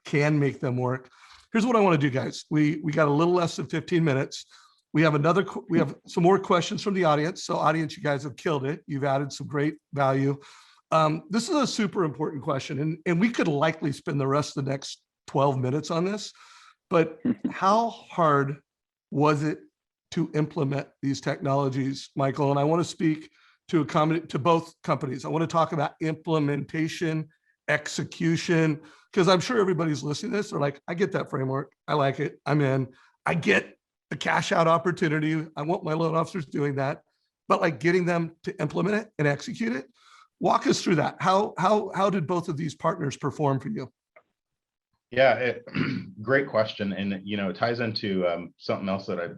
can make them work. Here's what I want to do, guys. We got a little less than 15 minutes. We have some more questions from the audience. So audience, you guys have killed it. You've added some great value. This is a super important question, and we could likely spend the rest of the next 12 minutes on this, but how hard was it to implement these technologies, Michael? And I want to speak to both companies. I want to talk about implementation, execution, because I'm sure everybody's listening to this. They're like, I get that framework. I like it. I'm in. I get the cash out opportunity. I want my loan officers doing that, but like getting them to implement it and execute it. Walk us through that. How did both of these partners perform for you? Yeah, great question. And, it ties into something else that I,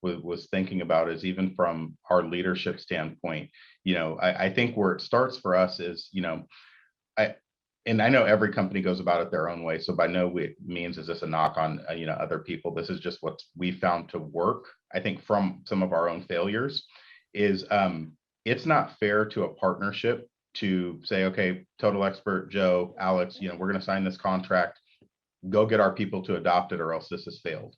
was thinking about is even from our leadership standpoint, I think where it starts for us is, I know every company goes about it their own way. So by no means is this a knock on, other people. This is just what we found to work. I think from some of our own failures is it's not fair to a partnership to say, okay, Total Expert, Joe, Alex, we're going to sign this contract. Go get our people to adopt it or else this has failed.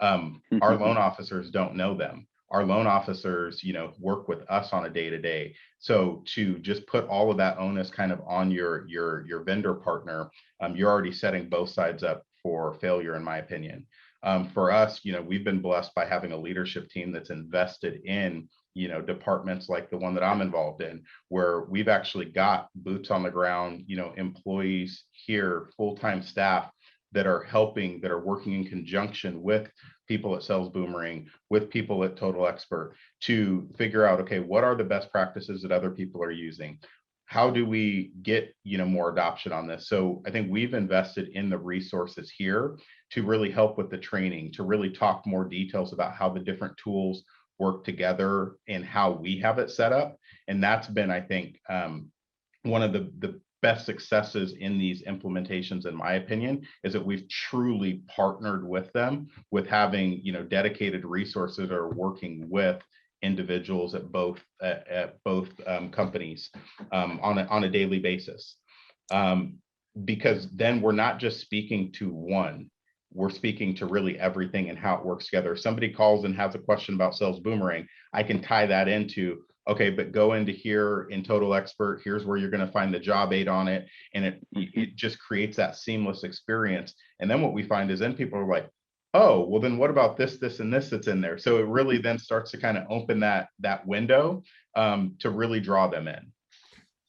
Our loan officers don't know them. Our loan officers, work with us on a day-to-day. So to just put all of that onus kind of on your vendor partner, you're already setting both sides up for failure, in my opinion. For us, we've been blessed by having a leadership team that's invested in, departments like the one that I'm involved in, where we've actually got boots on the ground, employees here, full-time staff that are helping, that are working in conjunction with people at Sales Boomerang, with people at Total Expert to figure out, okay, what are the best practices that other people are using? How do we get, more adoption on this? So I think we've invested in the resources here to really help with the training, to really talk more details about how the different tools work together and how we have it set up. And that's been, I think, one of the best successes in these implementations, in my opinion, is that we've truly partnered with them with having, dedicated resources that are working with individuals at both companies on a daily basis. Because then we're not just speaking to one, we're speaking to really everything and how it works together. If somebody calls and has a question about Sales Boomerang, I can tie that into, okay, but go into here in Total Expert, here's where you're going to find the job aid on it. And it just creates that seamless experience. And then what we find is then people are like, oh, well, then what about this, this, and this that's in there? So it really then starts to kind of open that window to really draw them in.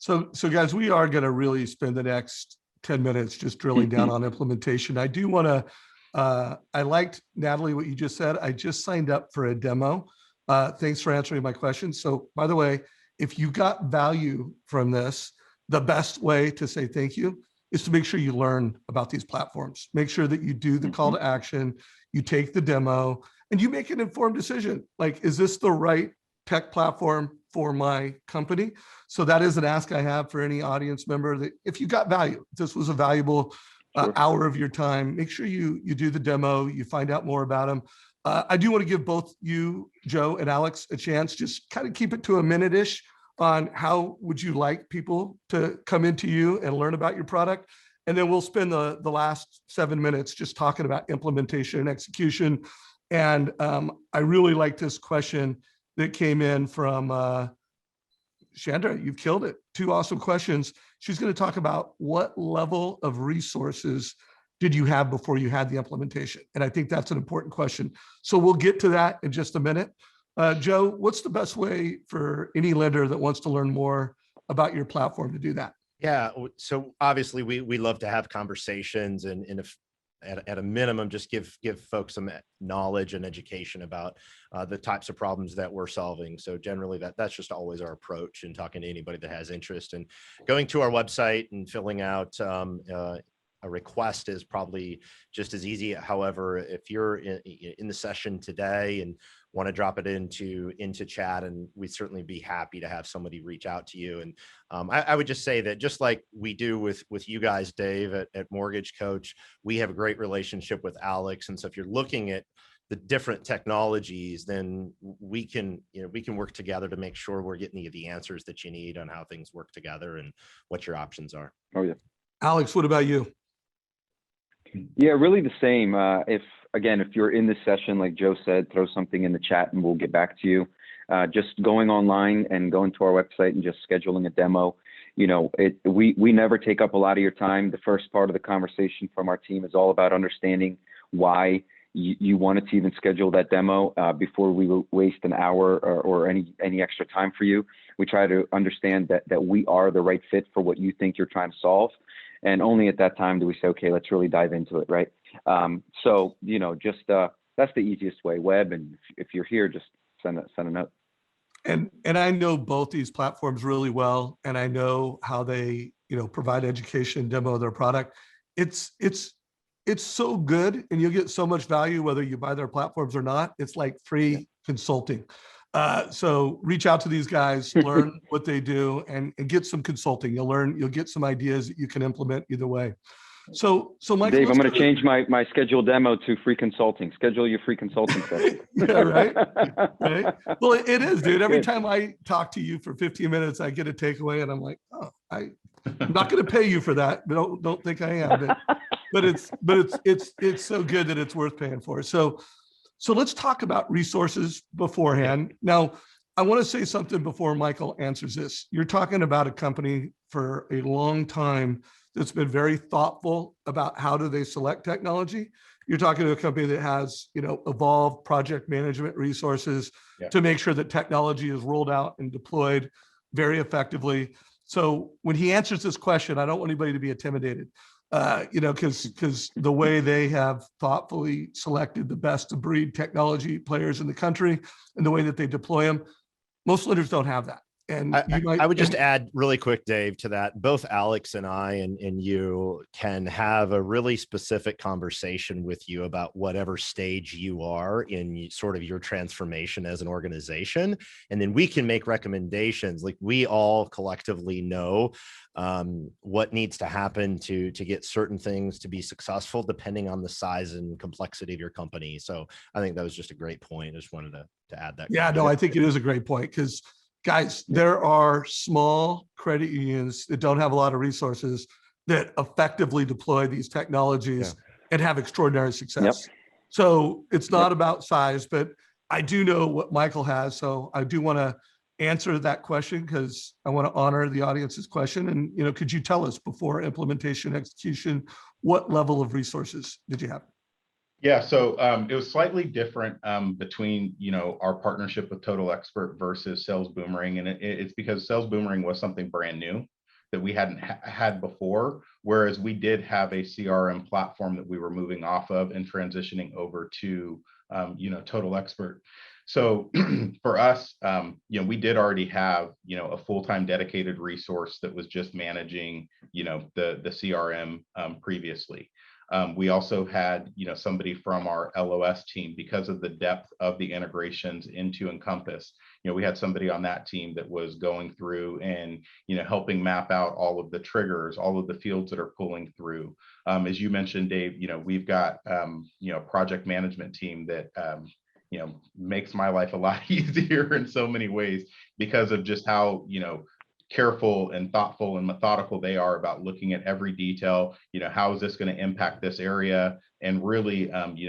So guys, we are going to really spend the next 10 minutes just drilling down on implementation. I do want to, I liked, Natalie, what you just said. I just signed up for a demo. Thanks for answering my questions. So by the way, if you got value from this, the best way to say thank you is to make sure you learn about these platforms. Make sure that you do the call to action, you take the demo, and you make an informed decision. Like, is this the right tech platform for my company? So that is an ask I have for any audience member, that if you got value, if this was a valuable hour of your time, make sure you do the demo, you find out more about them. I do want to give both you, Joe, and Alex a chance. Just kind of keep it to a minute-ish on how would you like people to come into you and learn about your product. And then we'll spend the last 7 minutes just talking about implementation and execution. And I really like this question that came in from Chandra. You've killed it. 2 awesome questions. She's going to talk about what level of resources did you have before you had the implementation? And I think that's an important question. So we'll get to that in just a minute. Joe, what's the best way for any lender that wants to learn more about your platform to do that? Yeah, so obviously we love to have conversations, and if at a minimum, just give folks some knowledge and education about the types of problems that we're solving. So generally that's just always our approach in talking to anybody that has interest. And going to our website and filling out a request is probably just as easy. However, if you're in the session today and want to drop it into chat, and we'd certainly be happy to have somebody reach out to you. And I would just say that just like we do with you guys, Dave, at Mortgage Coach, we have a great relationship with Alex. And so if you're looking at the different technologies, then we can work together to make sure we're getting you the answers that you need on how things work together and what your options are. Oh yeah. Alex, what about you? Yeah, really the same. If you're in this session, like Joe said, throw something in the chat and we'll get back to you. Just going online and going to our website and just scheduling a demo. We never take up a lot of your time. The first part of the conversation from our team is all about understanding why you wanted to even schedule that demo before we waste an hour or any extra time for you. We try to understand that we are the right fit for what you think you're trying to solve. And only at that time do we say, okay, let's really dive into it, right? That's the easiest way, web. And if you're here, just send a note. And I know both these platforms really well, and I know how they, provide education, demo their product. It's so good, and you'll get so much value whether you buy their platforms or not. It's like free consulting. So reach out to these guys, learn what they do, and get some consulting. You'll get some ideas that you can implement either way. So Michael, Dave, I'm going to change my scheduled demo to free consulting. Schedule your free consulting session. Yeah, right. Right. Well, it is, dude. Every time I talk to you for 15 minutes, I get a takeaway, and I'm like, oh, I'm not going to pay you for that. But don't think I am. But it's so good that it's worth paying for. So let's talk about resources beforehand. Now, I want to say something before Michael answers this. You're talking about a company for a long time that's been very thoughtful about how do they select technology. You're talking to a company that has, evolved project management resources to make sure that technology is rolled out and deployed very effectively. So when he answers this question, I don't want anybody to be intimidated. Because the way they have thoughtfully selected the best of breed technology players in the country and the way that they deploy them, most lenders don't have that. And I would just add really quick, Dave, to that. Both Alex and I and you can have a really specific conversation with you about whatever stage you are in sort of your transformation as an organization. And then we can make recommendations. Like we all collectively know what needs to happen to get certain things to be successful, depending on the size and complexity of your company. So I think that was just a great point. I just wanted to add that. Yeah, no, I think it is a great point because guys, there are small credit unions that don't have a lot of resources that effectively deploy these technologies and have extraordinary success. So it's not about size, but I do know what Michael has. So I do want to answer that question because I want to honor the audience's question. And, could you tell us before implementation execution, what level of resources did you have? Yeah, so it was slightly different between, our partnership with Total Expert versus Sales Boomerang. And it's because Sales Boomerang was something brand new that we hadn't had before, whereas we did have a CRM platform that we were moving off of and transitioning over to, Total Expert. So for us, we did already have, a full-time dedicated resource that was just managing, the CRM previously. We also had, somebody from our LOS team because of the depth of the integrations into Encompass. We had somebody on that team that was going through and, helping map out all of the triggers, all of the fields that are pulling through. As you mentioned, Dave, we've got, a project management team that, makes my life a lot easier in so many ways because of just how, careful and thoughtful and methodical they are about looking at every detail. How is this going to impact this area, and really,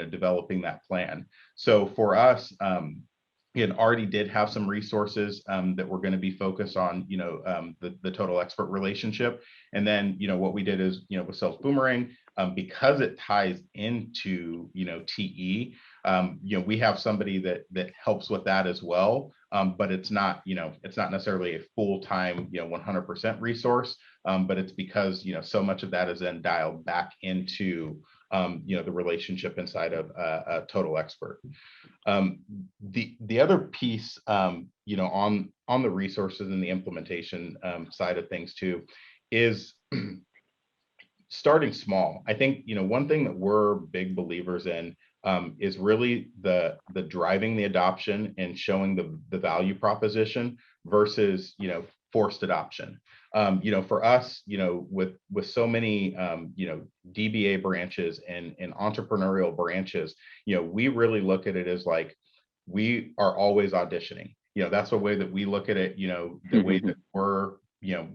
developing that plan. So for us, already did have some resources that were going to be focused on, the Total Expert relationship. And then, what we did is, with Sales Boomerang, because it ties into, TE, We have somebody that helps with that as well. But it's not, it's not necessarily a full-time, 100% resource. But it's because, so much of that is then dialed back into, the relationship inside of a total expert. The other piece, on the resources and the implementation side of things too, is starting small. I think, one thing that we're big believers in is really the driving the adoption and showing the value proposition versus, forced adoption. For us, with so many, DBA branches and entrepreneurial branches, we really look at it as like, we are always auditioning. That's the way that we look at it, the way that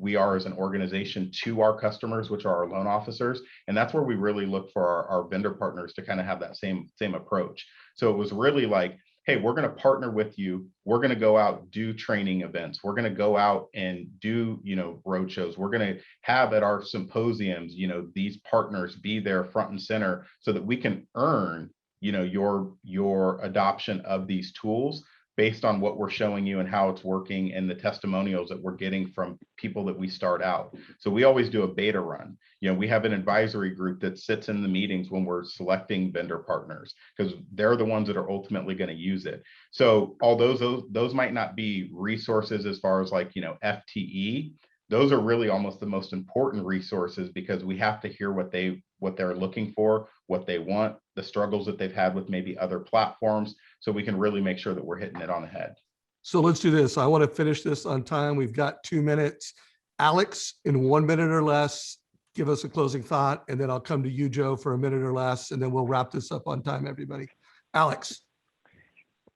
we are as an organization to our customers, which are our loan officers. And that's where we really look for our vendor partners to kind of have that same approach. So it was really like, hey, we're going to partner with you. We're going to go out, do training events. We're going to go out and do, roadshows. We're going to have at our symposiums, these partners be there front and center so that we can earn, your adoption of these tools based on what we're showing you and how it's working and the testimonials that we're getting from people that we start out. So we always do a beta run. We have an advisory group that sits in the meetings when we're selecting vendor partners because they're the ones that are ultimately going to use it. So although those might not be resources as far as like, FTE, those are really almost the most important resources because we have to hear what they're looking for, what they want, the struggles that they've had with maybe other platforms, so we can really make sure that we're hitting it on the head. So let's do this. I want to finish this on time. We've got 2 minutes. Alex, in 1 minute or less, give us a closing thought, and then I'll come to you, Joe, for a minute or less, and then we'll wrap this up on time, everybody. Alex.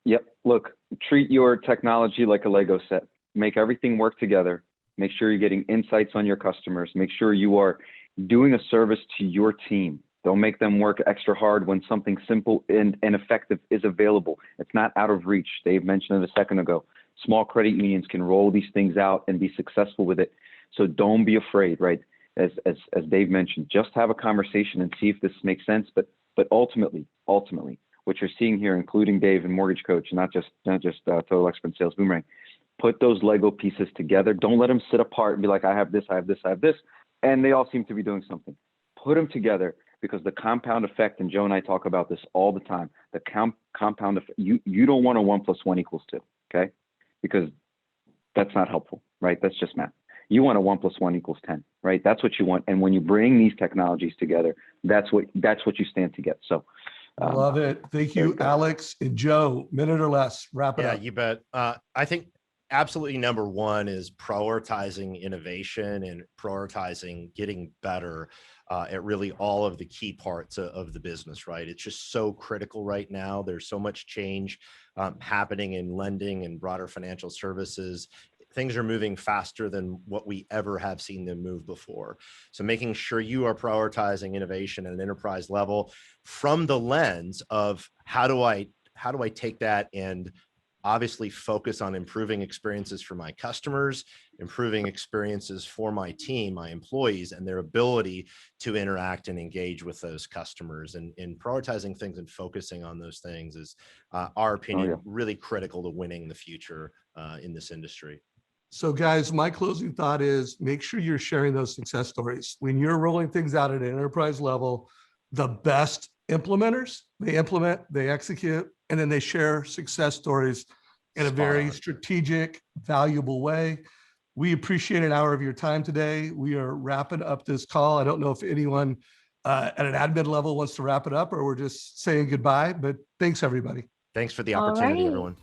Yep. Look, treat your technology like a Lego set. Make everything work together. Make sure you're getting insights on your customers. Make sure you are doing a service to your team. Don't make them work extra hard when something simple and effective is available. It's not out of reach. Dave mentioned it a second ago. Small credit unions can roll these things out and be successful with it. So don't be afraid, right? As Dave mentioned, just have a conversation and see if this makes sense. But ultimately, what you're seeing here, including Dave and Mortgage Coach, not just Total Expert and Sales Boomerang, put those Lego pieces together. Don't let them sit apart and be like, I have this, and they all seem to be doing something. Put them together because the compound effect, and Joe and I talk about this all the time, the compound effect, you don't want a 1 + 1 = 2, okay? Because that's not helpful, right? That's just math. You want a 1 + 1 = 10, right? That's what you want. And when you bring these technologies together, that's what you stand to get. So Love it. Thank you, Alex and Joe. Minute or less. Wrap it up. Yeah, you bet. I think absolutely number one is prioritizing innovation and prioritizing getting better at really all of the key parts of the business, right? It's just so critical right now. There's so much change happening in lending and broader financial services. Things are moving faster than what we ever have seen them move before. So making sure you are prioritizing innovation at an enterprise level from the lens of how do I take that and obviously focus on improving experiences for my customers, improving experiences for my team, my employees, and their ability to interact and engage with those customers. And prioritizing things and focusing on those things is, our opinion, really critical to winning the future in this industry. So guys, my closing thought is make sure you're sharing those success stories. When you're rolling things out at an enterprise level, the best implementers, they implement, they execute, and then they share success stories in a very strategic, valuable way. We appreciate an hour of your time today. We are wrapping up this call. I don't know if anyone at an admin level wants to wrap it up or we're just saying goodbye, but thanks everybody. Thanks for the opportunity, everyone.